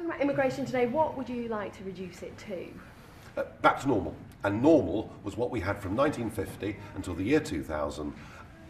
Talking about immigration today, what would you like to reduce it to? Back to normal. And normal was what we had from 1950 until the year 2000,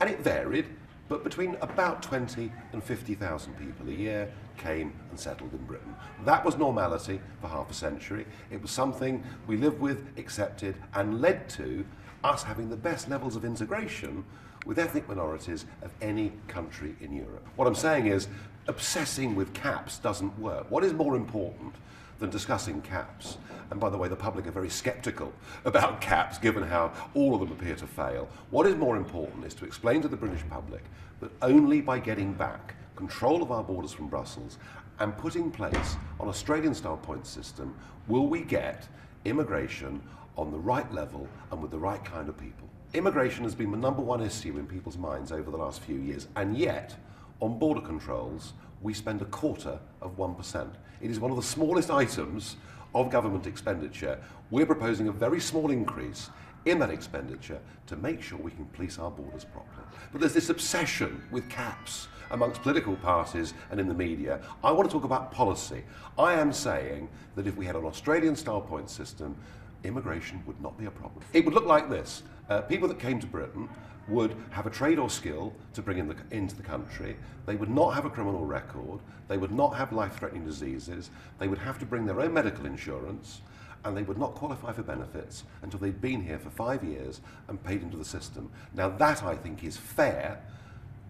and it varied, but between about 20 and 50,000 people a year came and settled in Britain. That was normality for half a century. It was something we lived with, accepted, and led to us having the best levels of integration with ethnic minorities of any country in Europe. What I'm saying is, obsessing with caps doesn't work. What is more important than discussing caps? And by the way, the public are very sceptical about caps, given how all of them appear to fail. What is more important is to explain to the British public that only by getting back control of our borders from Brussels and put in place an Australian-style point system will we get immigration on the right level and with the right kind of people. Immigration has been the #1 issue in people's minds over the last few years, and yet on border controls we spend 1/4%. It is one of the smallest items of government expenditure. We're proposing a very small increase in that expenditure to make sure we can police our borders properly. But there's this obsession with caps amongst political parties and in the media. I want to talk about policy. I am saying that if we had an Australian-style point system, immigration would not be a problem. It would look like this. People that came to Britain would have a trade or skill to bring into the country. They would not have a criminal record. They would not have life-threatening diseases. They would have to bring their own medical insurance, and they would not qualify for benefits until they'd been here for 5 years and paid into the system. Now that, I think, is fair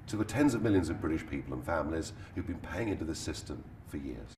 to the tens of millions of British people and families who've been paying into this system for years.